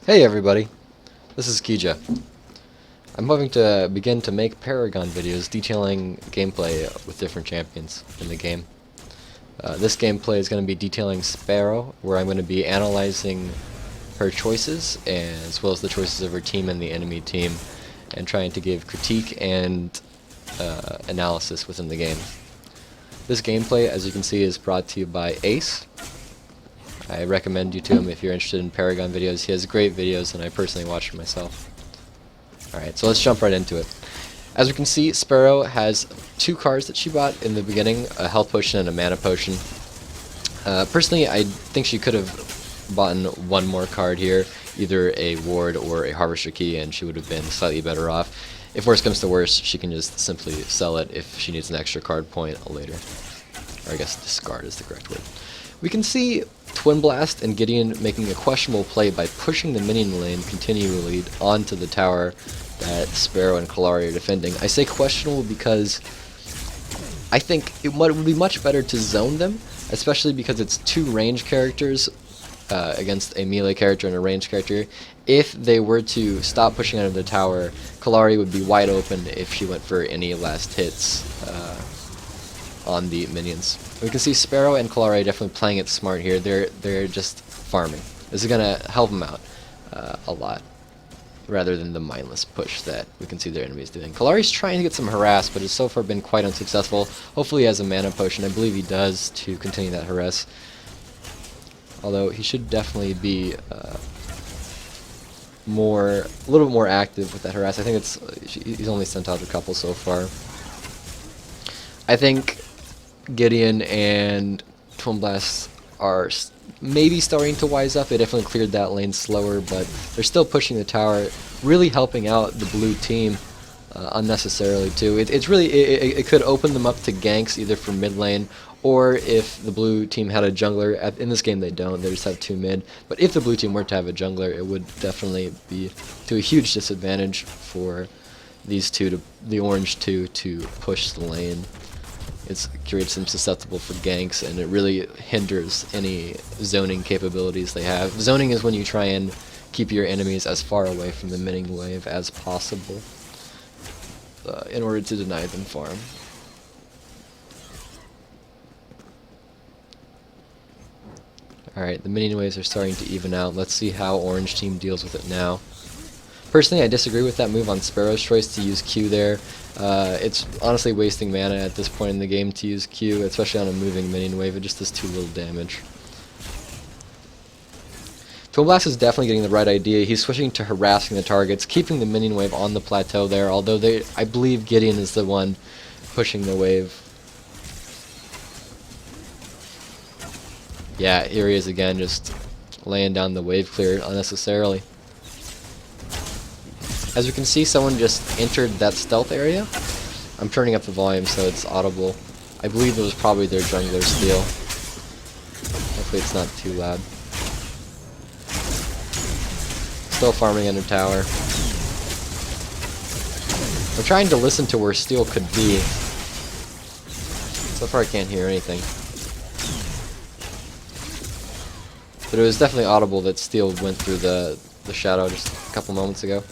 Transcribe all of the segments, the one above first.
Hey everybody, this is Kija. I'm hoping to begin to make Paragon videos detailing gameplay with different champions in the game. This gameplay is going to be detailing Sparrow, where I'm going to be analyzing her choices, as well as the choices of her team and the enemy team, and trying to give critique and analysis within the game. This gameplay, as you can see, is brought to you by Ace. I recommend you to him if you're interested in Paragon videos. He has great videos, and I personally watch them myself. Alright, so let's jump right into it. As we can see, Sparrow has two cards that she bought in the beginning, a health potion and a mana potion. Personally, I think she could have bought one more card here, either a ward or a harvester key, and she would have been slightly better off. If worse comes to worse, she can just simply sell it if she needs an extra card point later. Or I guess discard is the correct word. We can see Twin Blast and Gideon making a questionable play by pushing the minion lane continually onto the tower that Sparrow and Kalari are defending. I say questionable because I think it would be much better to zone them, especially because it's two range characters against a melee character and a range character. If they were to stop pushing out of the tower, Kalari would be wide open if she went for any last hits on the minions. We can see Sparrow and Kalari definitely playing it smart here. They're just farming. This is gonna help them out a lot, rather than the mindless push that we can see their enemies doing. Kalari's trying to get some harass, but has so far been quite unsuccessful. Hopefully he has a mana potion. I believe he does, to continue that harass. Although he should definitely be a little bit more active with that harass. I think he's only sent out a couple so far. I think Gideon and Twin Blast are maybe starting to wise up. They definitely cleared that lane slower, but they're still pushing the tower, really helping out the blue team unnecessarily too. It could open them up to ganks either from mid lane, or if the blue team had a jungler. In this game they don't, they just have two mid. But if the blue team were to have a jungler, it would definitely be to a huge disadvantage for these two, the orange two, to push the lane. It creates them susceptible for ganks, and it really hinders any zoning capabilities they have. Zoning is when you try and keep your enemies as far away from the minion wave as possible in order to deny them farm. Alright, the minion waves are starting to even out. Let's see how orange team deals with it now. Personally, I disagree with that move on Sparrow's choice to use Q there. It's honestly wasting mana at this point in the game to use Q, especially on a moving minion wave. It just does too little damage. Twin Blast is definitely getting the right idea. He's switching to harassing the targets, keeping the minion wave on the plateau there, although I believe Gideon is the one pushing the wave. Yeah, here he is again, just laying down the wave clear unnecessarily. As you can see, someone just entered that stealth area. I'm turning up the volume so it's audible. I believe it was probably their jungler steal. Hopefully it's not too loud. Still farming under tower. I'm trying to listen to where steal could be. So far I can't hear anything. But it was definitely audible that steal went through the shadow just a couple moments ago.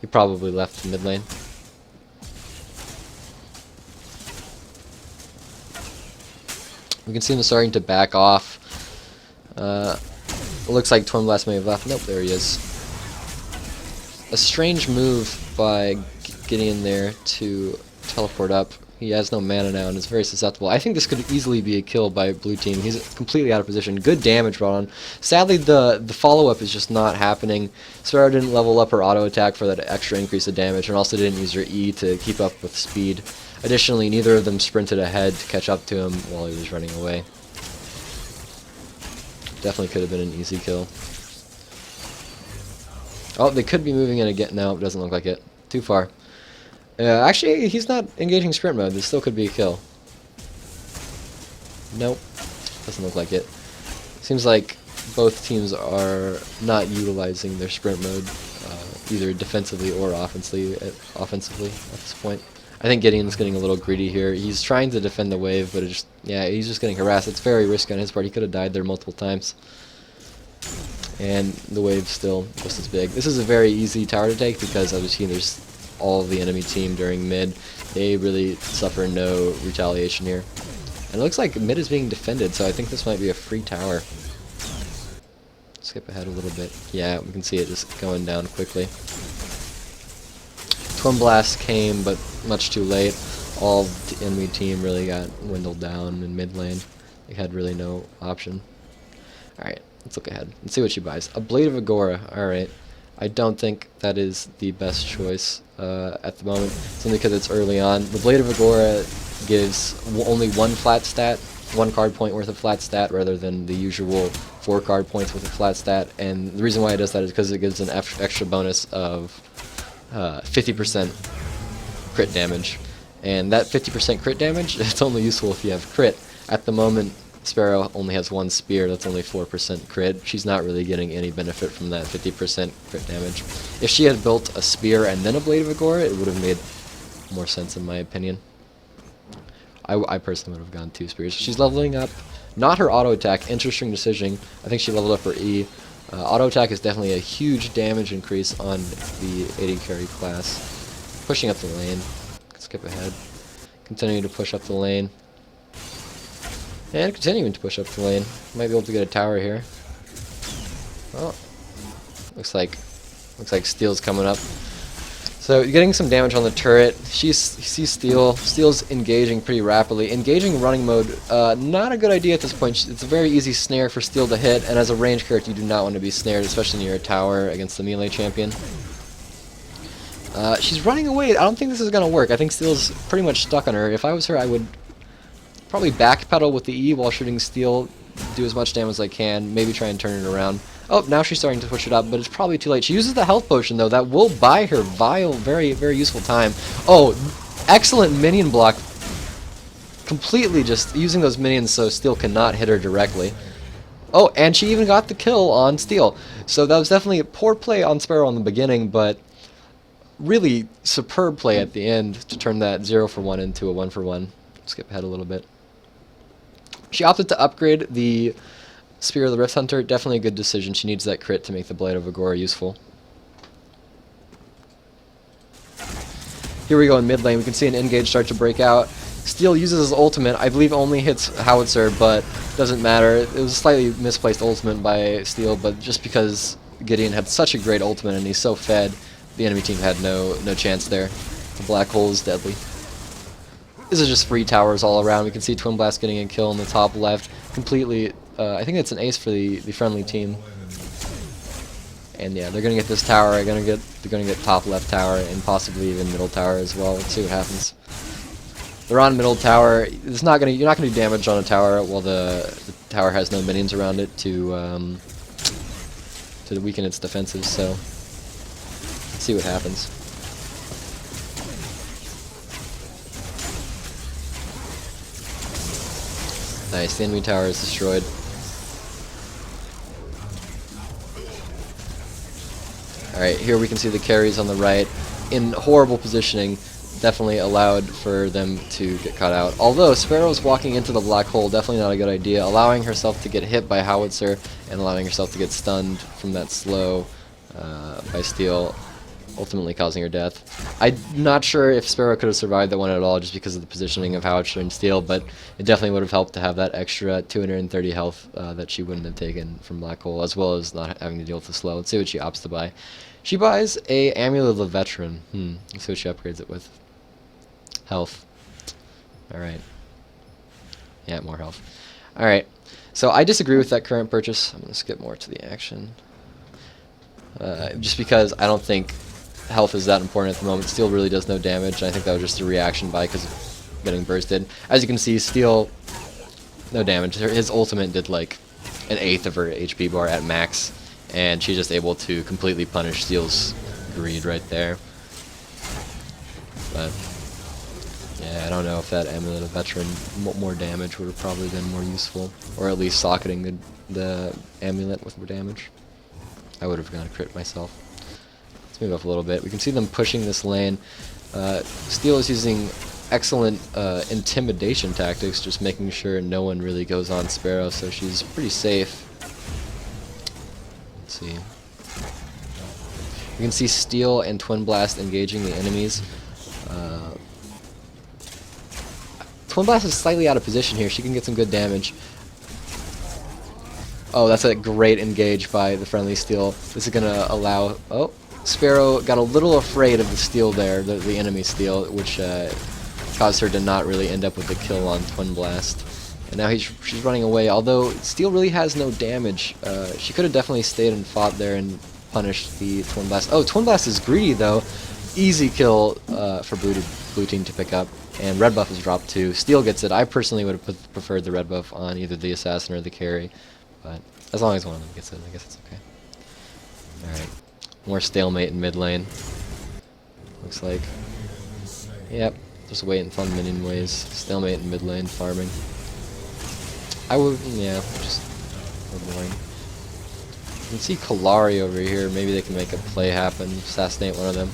He probably left the mid lane. We can see him starting to back off. It looks like Twin Blast may have left. Nope, there he is. A strange move by Gideon there to teleport up. He has no mana now and is very susceptible. I think this could easily be a kill by blue team. He's completely out of position. Good damage brought on. Sadly, the follow-up is just not happening. Sparrow didn't level up her auto attack for that extra increase of damage, and also didn't use her E to keep up with speed. Additionally, neither of them sprinted ahead to catch up to him while he was running away. Definitely could have been an easy kill. Oh, they could be moving in again. No, it doesn't look like it. Too far. Actually, he's not engaging sprint mode. This still could be a kill. Nope. Doesn't look like it. Seems like both teams are not utilizing their sprint mode, either defensively or offensively at this point. I think Gideon's getting a little greedy here. He's trying to defend the wave, but he's just getting harassed. It's very risky on his part. He could have died there multiple times. and the wave's still just as big. This is a very easy tower to take because as you see, there's all of the enemy team during mid. They really suffer no retaliation here. And it looks like mid is being defended, so I think this might be a free tower. Skip ahead a little bit. Yeah, we can see it just going down quickly. Twin Blast came, but much too late. All the enemy team really got dwindled down in mid lane. They had really no option. Alright, let's look ahead. Let's see what she buys. A Blade of Agora. Alright. I don't think that is the best choice at the moment, simply because it's early on. The Blade of Agora gives only one flat stat, 1 card point worth of flat stat, rather than the usual 4 card points worth of flat stat. And the reason why it does that is because it gives an extra bonus of 50% crit damage. And that 50% crit damage, it's only useful if you have crit. At the moment, Sparrow only has 1 spear, that's only 4% crit. She's not really getting any benefit from that 50% crit damage. If she had built a spear and then a Blade of Agora, it would have made more sense in my opinion. I personally would have gone 2 spears. She's leveling up, not her auto attack, interesting decision. I think she leveled up her E. Auto attack is definitely a huge damage increase on the AD carry class. Pushing up the lane. Skip ahead. Continuing to push up the lane. And continuing to push up the lane. Might be able to get a tower here. Oh, looks like Steel's coming up. So you're getting some damage on the turret. She sees Steel. Steel's engaging pretty rapidly. Engaging running mode, not a good idea at this point. It's a very easy snare for Steel to hit, and as a range character, you do not want to be snared, especially near a tower against the melee champion. She's running away. I don't think this is going to work. I think Steel's pretty much stuck on her. If I was her, I would probably backpedal with the E while shooting Steel, do as much damage as I can, maybe try and turn it around. Oh, now she's starting to push it up, but it's probably too late. She uses the health potion, though. That will buy her very, very useful time. Oh, excellent minion block. Completely just using those minions so Steel cannot hit her directly. Oh, and she even got the kill on Steel. So that was definitely a poor play on Sparrow in the beginning, but really superb play at the end to turn that 0 for 1 into a 1 for 1. Skip ahead a little bit. She opted to upgrade the Spear of the Rift Hunter. Definitely a good decision. She needs that crit to make the Blade of Agora useful. Here we go in mid lane. We can see an engage start to break out. Steel uses his ultimate. I believe only hits Howitzer, but doesn't matter. It was a slightly misplaced ultimate by Steel, but just because Gideon had such a great ultimate and he's so fed, the enemy team had no chance there. The black hole is deadly. This is just free towers all around. We can see Twin Blast getting a kill in the top left. Completely, I think it's an ace for the friendly team. And yeah, they're gonna get this tower. They're gonna get top left tower and possibly even middle tower as well. Let's see what happens. They're on middle tower. You're not gonna do damage on a tower while the tower has no minions around it to weaken its defenses. So let's see what happens. Nice, the enemy tower is destroyed. Alright, here we can see the carries on the right in horrible positioning. Definitely allowed for them to get caught out. Although Sparrow's walking into the black hole, definitely not a good idea. Allowing herself to get hit by Howitzer and allowing herself to get stunned from that slow by Steel, ultimately causing her death. I'm not sure if Sparrow could have survived that one at all just because of the positioning of Howitzer and Steel, but it definitely would have helped to have that extra 230 health that she wouldn't have taken from Black Hole, as well as not having to deal with the slow. Let's see what she opts to buy. She buys a Amulet of the Veteran. Let's see what she upgrades it with. Health. Alright. Yeah, more health. Alright. So I disagree with that current purchase. I'm going to skip more to the action. Just because I don't think health is that important at the moment. Steel really does no damage, and I think that was just a reaction buy because of getting bursted. As you can see, Steel, no damage. His ultimate did like an 1/8 of her HP bar at max, and she's just able to completely punish Steel's greed right there. But yeah, I don't know if that Amulet of Veteran more damage would have probably been more useful, or at least socketing the Amulet with more damage. I would have gone to crit myself. Let's move up a little bit. We can see them pushing this lane. Steel is using excellent intimidation tactics, just making sure no one really goes on Sparrow, so she's pretty safe. Let's see. You can see Steel and Twin Blast engaging the enemies. Twin Blast is slightly out of position here. She can get some good damage. Oh, that's a great engage by the friendly Steel. This is going to allow... Oh, Sparrow got a little afraid of the Steel there, the enemy Steel, which caused her to not really end up with the kill on Twin Blast. And now she's running away, although Steel really has no damage. She could have definitely stayed and fought there and punished the Twin Blast. Oh, Twin Blast is greedy, though. Easy kill for blue team to pick up. And red buff is dropped too. Steel gets it. I personally would have preferred the red buff on either the assassin or the carry. But as long as one of them gets it, I guess it's okay. Alright. More stalemate in mid lane. Looks like. Yep. Just waiting fun minion ways. Stalemate in mid lane, farming. I would, yeah, just boring. You can see Kalari over here. Maybe they can make a play happen. Assassinate one of them.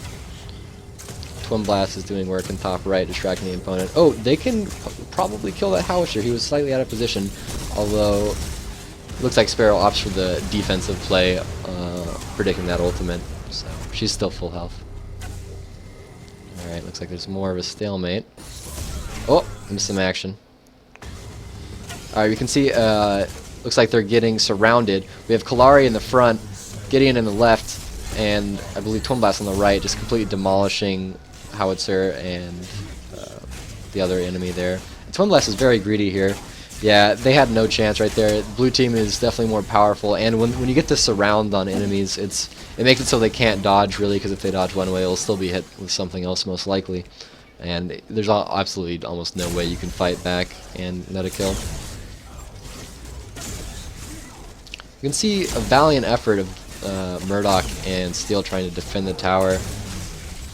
Twin Blast is doing work in top right, distracting the opponent. Oh, they can probably kill that Howitzer. He was slightly out of position, although looks like Sparrow opts for the defensive play, predicting that ultimate. So she's still full health. Alright, looks like there's more of a stalemate. Oh, missed some action. Alright, you can see, looks like they're getting surrounded. We have Kalari in the front, Gideon in the left, and I believe Twin Blast on the right, just completely demolishing Howitzer and the other enemy there. And Twin Blast is very greedy here. Yeah, they had no chance right there. Blue team is definitely more powerful, and when you get to surround on enemies, it makes it so they can't dodge really, because if they dodge one way, it'll still be hit with something else most likely. And there's absolutely almost no way you can fight back and net a kill. You can see a valiant effort of Murdoch and Steel trying to defend the tower.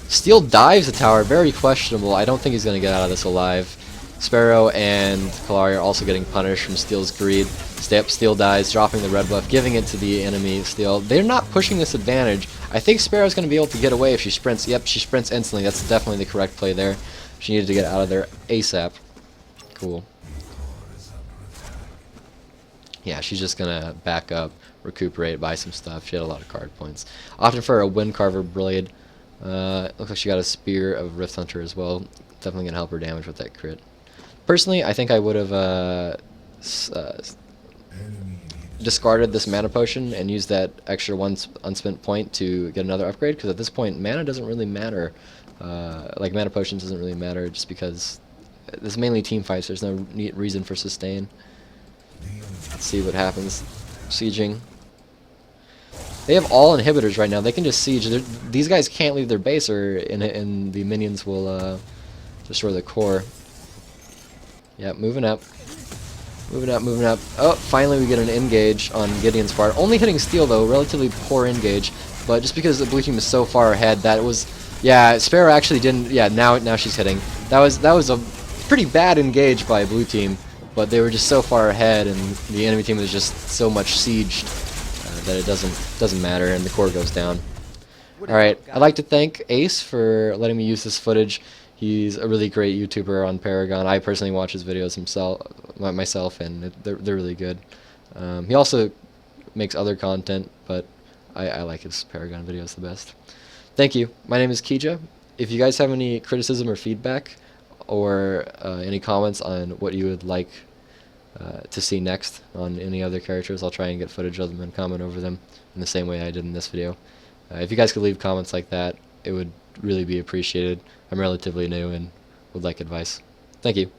Steel dives the tower, very questionable. I don't think he's going to get out of this alive. Sparrow and Kalari are also getting punished from Steel's greed. Steel dies, dropping the red buff, giving it to the enemy Steel. They're not pushing this advantage. I think Sparrow's going to be able to get away if she sprints. Yep, she sprints instantly. That's definitely the correct play there. She needed to get out of there ASAP. Cool. Yeah, she's just going to back up, recuperate, buy some stuff. She had a lot of card points. Opted for a Wind Carver Blade. Looks like she got a Spear of Rift Hunter as well. Definitely going to help her damage with that crit. Personally, I think I would have discarded this mana potion and used that extra one unspent point to get another upgrade, because at this point, mana doesn't really matter. Like, mana potions doesn't really matter just because this is mainly team fights. There's no reason for sustain. Let's see what happens. Sieging. They have all inhibitors right now. They can just siege. These guys can't leave their base, or and the minions will destroy the core. Yeah, moving up. Moving up, moving up. Oh, finally we get an engage on Gideon's part. Only hitting Steel, though. Relatively poor engage. But just because the blue team is so far ahead, that was... Yeah, Sparrow actually didn't... Yeah, now she's hitting. That was a pretty bad engage by blue team. But they were just so far ahead, and the enemy team was just so much sieged that it doesn't matter, and the core goes down. Alright, I'd like to thank Ace for letting me use this footage. He's a really great YouTuber on Paragon. I personally watch his videos myself, and they're really good. He also makes other content, but I like his Paragon videos the best. Thank you. My name is Kija. If you guys have any criticism or feedback, or any comments on what you would like to see next on any other characters, I'll try and get footage of them and comment over them in the same way I did in this video. If you guys could leave comments like that, it would really be appreciated. I'm relatively new and would like advice. Thank you.